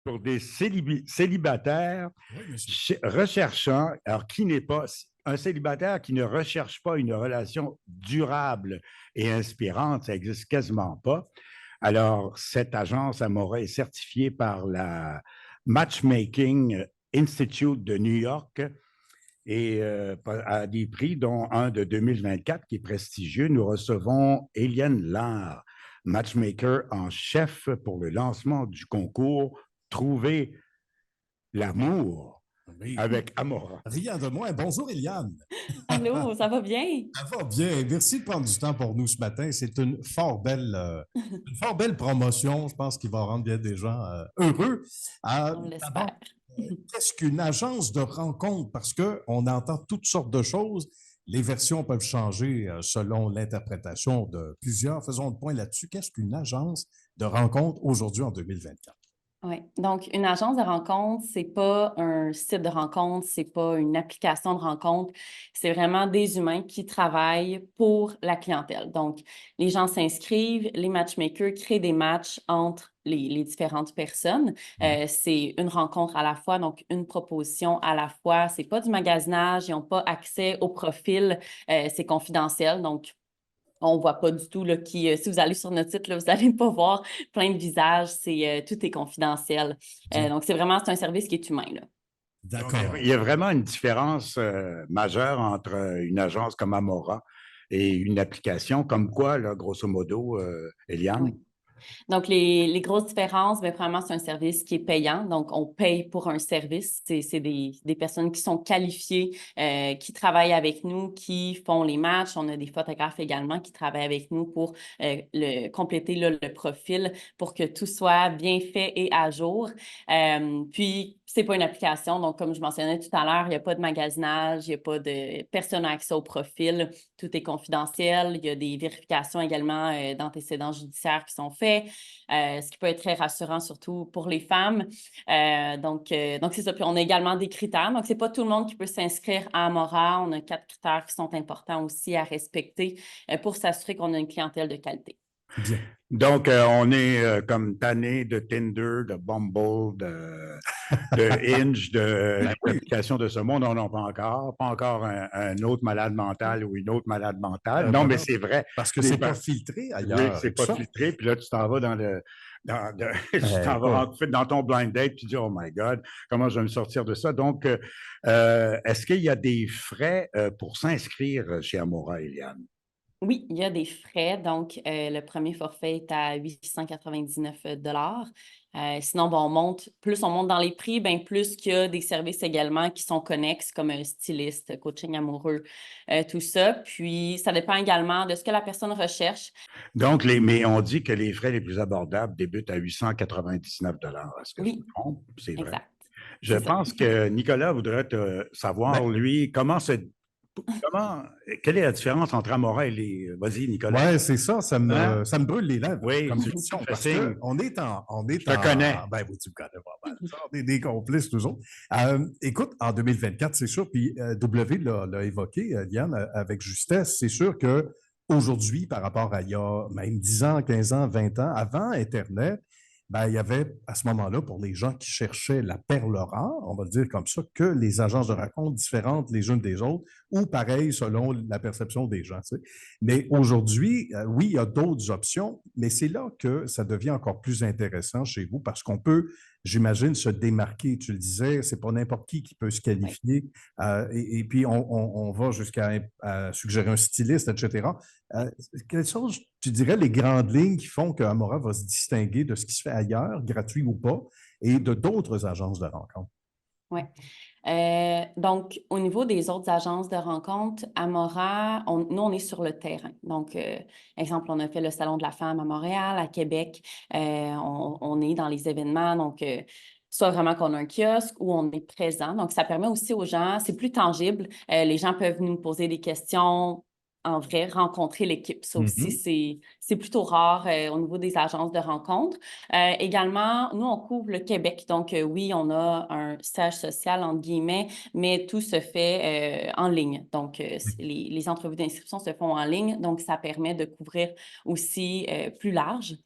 pour des célibataires Oui, monsieur. recherchant, alors qui n'est pas un célibataire qui ne recherche pas une relation durable et inspirante, ça n'existe quasiment pas. Alors, cette agence Amora est certifiée par la Matchmaking Institute de New York et à des prix, dont un de 2024 qui est prestigieux. Nous recevons Eliane Lahr, matchmaker en chef pour le lancement du concours Trouver l'amour Oui. avec Amora. Rien de moins. Bonjour, Eliane. Allô, ça va bien? Ça va bien. Merci de prendre du temps pour nous ce matin. C'est une fort belle promotion. Je pense qu'il va rendre bien des gens heureux. On D'abord, l'espère. qu'est-ce qu'une agence de rencontre? Parce qu'on entend toutes sortes de choses. Les versions peuvent changer selon l'interprétation de plusieurs. Faisons le point là-dessus. Qu'est-ce qu'une agence de rencontre aujourd'hui en 2024? Oui. Donc, une agence de rencontre, c'est pas un site de rencontre, c'est pas une application de rencontre, c'est vraiment des humains qui travaillent pour la clientèle. Donc, les gens s'inscrivent, les matchmakers créent des matchs entre les différentes personnes. C'est une rencontre à la fois, donc une proposition à la fois. C'est pas du magasinage, ils n'ont pas accès au profil, c'est confidentiel. Donc, on ne voit pas du tout là, si vous allez sur notre site, là, vous n'allez pas voir plein de visages, tout est confidentiel. Bien. Donc, c'est un service qui est humain, là. Donc, D'accord. il y a vraiment une différence majeure entre une agence comme Amora et une application comme quoi, là, grosso modo, Oui. Eliane? Donc, les grosses différences, bien, premièrement, c'est un service qui est payant. Donc, on paye pour un service. C'est des personnes qui sont qualifiées, qui travaillent avec nous, qui font les matchs. On a des photographes également qui travaillent avec nous pour compléter là, le profil pour que tout soit bien fait et à jour. Puis, c'est pas une application. Donc, comme je mentionnais tout à l'heure, il n'y a pas de magasinage, il n'y a pas de personne n'a accès au profil. Tout est confidentiel. Il y a des vérifications également d'antécédents judiciaires qui sont faits, ce qui peut être très rassurant, surtout pour les femmes. Donc c'est ça. Puis, on a également des critères. Donc, c'est pas tout le monde qui peut s'inscrire à Amora. On a 4 critères qui sont importants aussi à respecter pour s'assurer qu'on a une clientèle de qualité. Bien. Donc, on est comme tanné de Tinder, de Bumble, de Hinge, Ben des oui. applications de ce monde. On n'en a pas encore. Pas encore un autre malade mental ou une autre malade mentale. Non, mais Voilà. c'est vrai. Parce que c'est pas filtré Oui, ailleurs c'est et tout pas ça. filtré. Puis là, tu t'en vas tu t'en vas Écoute, dans ton blind date, tu dis, oh my God, comment je vais me sortir de ça? Donc, est-ce qu'il y a des frais pour s'inscrire chez Amora, Eliane? Oui, il y a des frais. Donc, le premier forfait est à 899 sinon, bon, plus on monte dans les prix, bien, plus qu'il y a des services également qui sont connexes, comme un styliste, coaching amoureux, tout ça. Puis, ça dépend également de ce que la personne recherche. Donc, mais on dit que les frais les plus abordables débutent à 899 dollars. Est-ce que je me Oui, trompe? C'est vrai. exact. Je C'est ça. pense que Nicolas voudrait savoir, ben, lui, comment, quelle est la différence entre Amora et les. Vas-y, Nicolas. ouais, c'est ça, Hein? ça me brûle les lèvres Oui, comme tu me question fais parce signe. on Je est te connais. ben oui, tu me connais pas mal. Ça, on est des complices toujours. Écoute, en 2024, c'est sûr, puis W l'a évoqué, Diane, avec justesse, c'est sûr que aujourd'hui, par rapport à il y a même 10 ans, 15 ans, 20 ans, avant Internet, ben, il y avait à ce moment-là, pour les gens qui cherchaient la perle rare, on va le dire comme ça, que les agences de rencontres différentes les unes des autres, ou pareil selon la perception des gens. Tu sais. Mais aujourd'hui, oui, il y a d'autres options, mais c'est là que ça devient encore plus intéressant chez vous parce qu'on peut, j'imagine, se démarquer. Tu le disais, c'est pas n'importe qui peut se Oui. qualifier. Et puis, on va jusqu'à suggérer un styliste, etc. Oui. Quelles sont, tu dirais, les grandes lignes qui font que Amora va se distinguer de ce qui se fait ailleurs, gratuit ou pas, et de d'autres agences de rencontres? Oui. Donc, au niveau des autres agences de rencontres, Amora, nous, on est sur le terrain. Donc, exemple, on a fait le Salon de la femme à Montréal, à Québec. On est dans les événements. Donc, soit vraiment qu'on a un kiosque ou on est présent. Donc, ça permet aussi aux gens, c'est plus tangible. Les gens peuvent nous poser des questions en vrai, rencontrer l'équipe. Ça aussi, Mhm. c'est plutôt rare au niveau des agences de rencontres. Également, nous, on couvre le Québec. Donc, oui, on a un stage social, entre guillemets, mais tout se fait en ligne. Donc, les entrevues d'inscription se font en ligne. Donc, ça permet de couvrir aussi plus large.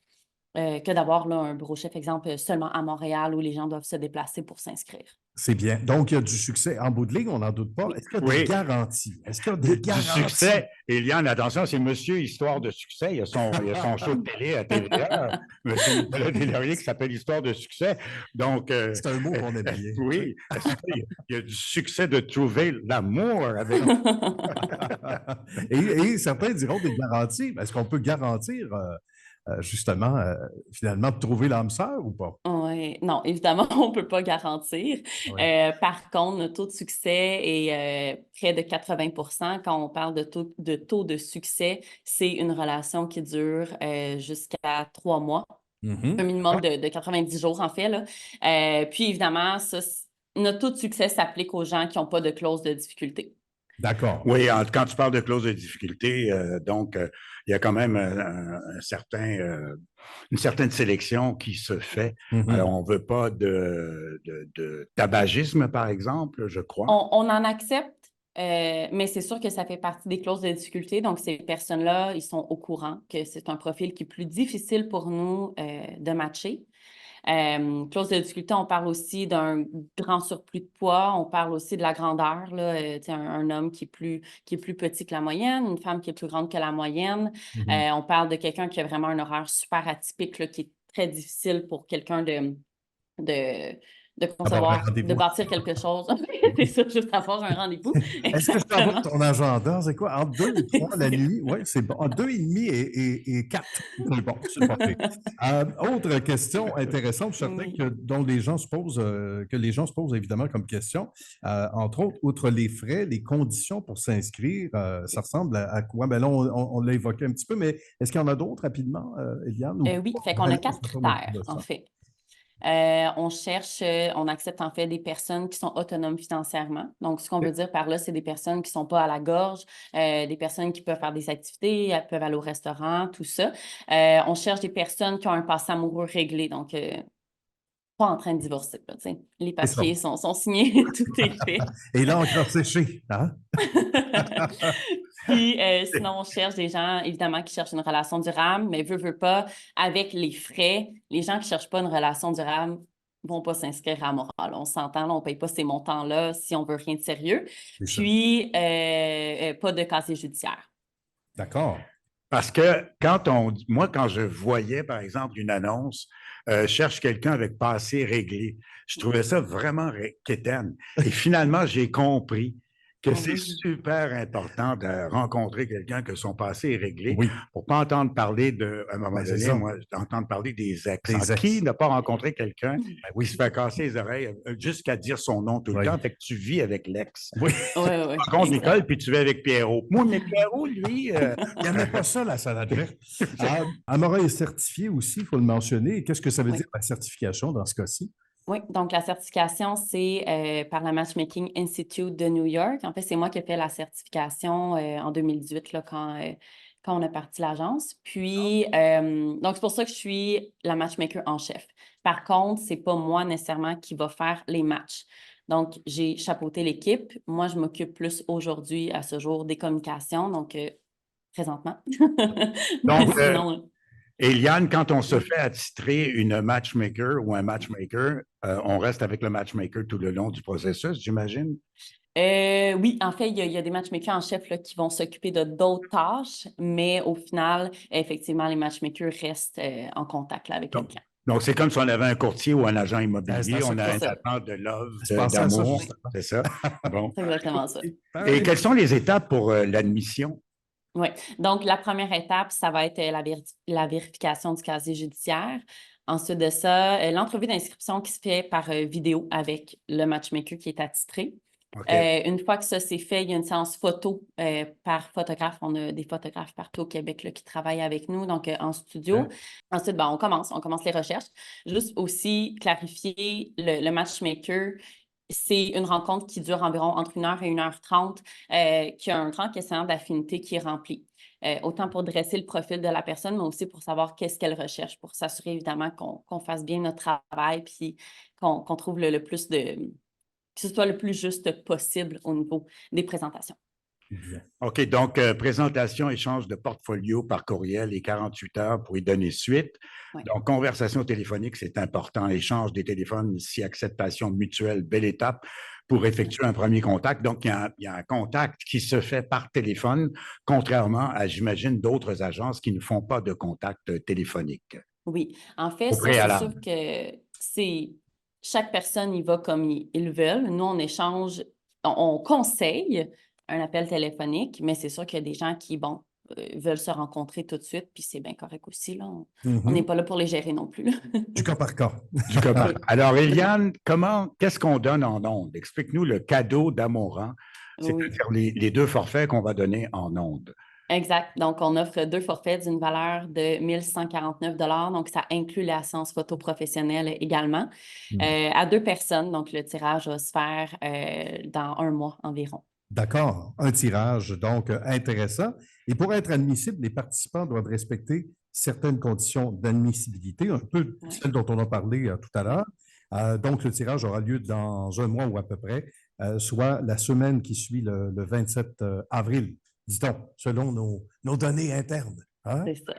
que d'avoir là, un bureau chef, exemple, seulement à Montréal où les gens doivent se déplacer pour s'inscrire. C'est bien. Donc, il y a du succès en bout de ligne, on n'en doute pas. Oui. Est-ce qu'il y a des Oui, garanties? Est-ce qu'il y a des du garanties? succès. Eliane, attention, c'est Monsieur Histoire de succès. Il y a son show de télé à TVA, Monsieur Nicolas Deslauriers, qui s'appelle Histoire de succès. Donc, C'est un mot qu'on aime bien. oui, est-ce qu'il y a du succès de trouver l'amour avec. Et certains diront des garanties. Est-ce qu'on peut garantir, justement, finalement, de trouver l'âme sœur ou pas? Oui, non, évidemment, on ne peut pas garantir. Oui. Par contre, notre taux de succès est près de 80 %. Quand on parle de taux de succès, c'est une relation qui dure jusqu'à 3 mois, un minimum de 90 jours, en fait, là. Puis, évidemment, notre taux de succès s'applique aux gens qui n'ont pas de clause de difficulté. D'accord. Oui, quand tu parles de clause de difficulté, donc, il y a quand même une certaine sélection qui se fait. Alors, on ne veut pas de tabagisme, par exemple, je crois. On en accepte, mais c'est sûr que ça fait partie des clauses de difficulté. Donc, ces personnes-là, ils sont au courant que c'est un profil qui est plus difficile pour nous de matcher. Clause de difficulté, on parle aussi d'un grand surplus de poids, on parle aussi de la grandeur, là, un homme qui est plus petit que la moyenne, une femme qui est plus grande que la moyenne. On parle de quelqu'un qui a vraiment un horaire super atypique, là, qui est très difficile pour quelqu'un de Avoir un concevoir, de rendez-vous. bâtir quelque chose. C'est ça, juste avoir un rendez-vous. Est-ce que je peux avoir Exactement. ton agenda? C'est quoi? Entre 2 et 3 la nuit? Oui, c'est bon. Entre 2 et demi et 4. C'est bon, c'est parfait. Autre question intéressante, je suis certain Oui. dont les gens se posent, que les gens se posent évidemment comme question. Entre autres, outre les frais, les conditions pour s'inscrire, ça ressemble à quoi? Ben là, on l'a évoqué un petit peu, mais est-ce qu'il y en a d'autres rapidement, Eliane? Oui, fait qu'on a 4 critères, en fait. On accepte en fait des personnes qui sont autonomes financièrement. Donc, ce qu'on veut dire par là, c'est des personnes qui ne sont pas à la gorge, des personnes qui peuvent faire des activités, elles peuvent aller au restaurant, tout ça. On cherche des personnes qui ont un passé amoureux réglé, donc pas en train de divorcer. Là, les papiers sont signés, tout est fait. Et là, encore séché, hein? Puis, sinon, on cherche des gens, évidemment, qui cherchent une relation durable, mais veut pas, avec les frais, les gens qui ne cherchent pas une relation durable ne vont pas s'inscrire à Moral. On s'entend, là, on ne paye pas ces montants-là si on veut rien de sérieux. Puis, pas de casier judiciaire. D'accord. Parce que moi, quand je voyais, par exemple, une annonce, cherche quelqu'un avec passé réglé, je trouvais ça vraiment quétaine. Et finalement, j'ai compris que c'est super important de rencontrer quelqu'un que son passé est réglé pour ne pas entendre parler à un moment donné, moi, entendre parler des ex. Qui n'a pas rencontré quelqu'un qui se fait casser les oreilles jusqu'à dire son nom tout le temps? Fait que tu vis avec l'ex. Oui. Tu rencontres Nicole, puis tu vis avec Pierrot. Moi, mais Pierrot, lui... Il n'y en a pas ça, la salade verte. Amora est certifiée aussi, il faut le mentionner. Qu'est-ce que ça veut dire, la certification, dans ce cas-ci? Oui, donc la certification, c'est par la Matchmaking Institute de New York. En fait, c'est moi qui ai fait la certification en 2018, là, quand on a parti l'agence. Puis, donc c'est pour ça que je suis la matchmaker en chef. Par contre, c'est pas moi nécessairement qui va faire les matchs. Donc, j'ai chapeauté l'équipe. Moi, je m'occupe plus aujourd'hui, à ce jour, des communications, donc présentement. Donc, sinon, Eliane, quand on se fait attitrer une matchmaker ou un matchmaker, on reste avec le matchmaker tout le long du processus, j'imagine? Oui, en fait, il y a des matchmakers en chef là, qui vont s'occuper de d'autres tâches, mais au final, effectivement, les matchmakers restent en contact là, avec le client. Donc, c'est comme si on avait un courtier ou un agent immobilier, on a un ça. attente de love, Pensez à ça, d'amour, justement. c'est ça? Bon. C'est exactement ça. Et quelles sont les étapes pour l'admission? Oui, donc la première étape, ça va être la vérification du casier judiciaire. Ensuite de ça, l'entrevue d'inscription qui se fait par vidéo avec le matchmaker qui est attitré. Une fois que ça c'est fait, il y a une séance photo par photographe. On a des photographes partout au Québec là, qui travaillent avec nous, donc en studio. Ensuite, on commence les recherches. Juste aussi clarifier le matchmaker. C'est une rencontre qui dure environ entre 1 heure et 1 h 30, qui a un grand questionnaire d'affinité qui est rempli. Autant pour dresser le profil de la personne, mais aussi pour savoir qu'est-ce qu'elle recherche, pour s'assurer évidemment qu'on fasse bien notre travail, puis qu'on trouve le plus que ce soit le plus juste possible au niveau des présentations. Bien. OK, donc présentation, échange de portfolio par courriel et 48 heures pour y donner suite. Ouais. Donc, conversation téléphonique, c'est important. Échange des téléphones, ici, acceptation mutuelle, belle étape pour effectuer un premier contact. Donc, il y a un contact qui se fait par téléphone, contrairement à, j'imagine, d'autres agences qui ne font pas de contact téléphonique Oui, en fait, au ça, c'est sûr préalable. que c'est chaque personne y va comme ils veulent. Nous, on échange, on conseille un appel téléphonique, mais c'est sûr qu'il y a des gens qui, bon, veulent se rencontrer tout de suite, puis c'est bien correct aussi, là. On n'est pas là pour les gérer non plus, là. Du cas par cas. Du cas par Oui. cas. Alors, Eliane, qu'est-ce qu'on donne en ondes? Explique-nous le cadeau d'Amora, Oui. c'est-à-dire les 2 forfaits qu'on va donner en ondes. Exact. Donc, on offre 2 forfaits d'une valeur de 1 149 $. Donc, ça inclut la séance photo professionnelle également, à 2 personnes. Donc, le tirage va se faire dans 1 mois environ. D'accord. Un tirage, donc intéressant. Et pour être admissible, les participants doivent respecter certaines conditions d'admissibilité, un peu Ouais. celles dont on a parlé tout à l'heure. Donc, le tirage aura lieu dans 1 mois ou à peu près, soit la semaine qui suit le 27 avril, dit-on, selon nos données internes. Hein? C'est ça.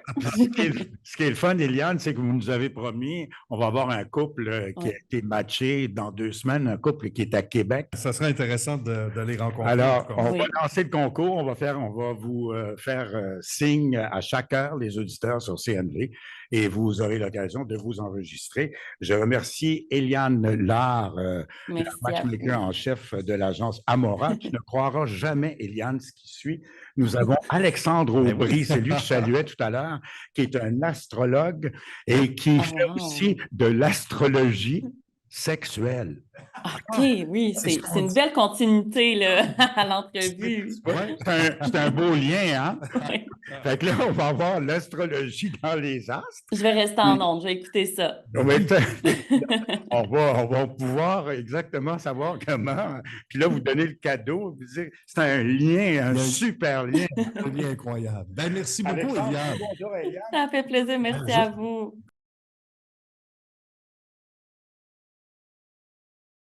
Ce qui est le fun, Eliane, c'est que vous nous avez promis, on va avoir un couple qui a Ouais. été matché dans 2 semaines, un couple qui est à Québec. Ça serait intéressant de les rencontrer. Alors, on va Oui. lancer le concours, on va vous faire signe à chaque heure, les auditeurs sur CNV, et vous aurez l'occasion de vous enregistrer. Je remercie Eliane Lard, le Merci à matchmaker vous. en chef de l'agence Amora. Tu ne croiras jamais, Eliane, ce qui suit. Nous avons Alexandre Ben Aubry, oui. c'est lui que je saluais tout à l'heure, qui est un astrologue et qui Oh, fait wow. aussi de l'astrologie sexuelle. OK, oui, C'est ce c'est qu'on une dit. belle continuité là, à l'entrevue. Ouais. C'est un beau lien, hein? Oui. Fait que là, on va avoir l'astrologie dans les astres. Je vais rester en onde, je vais écouter ça. On va pouvoir exactement savoir comment. Puis là, vous donnez le cadeau. Vous dire, c'est un lien, un Il y a super lien. un lien incroyable. Ben, merci beaucoup, Alexandre, Eliane. bonjour, Eliane. Ça fait plaisir, merci à vous.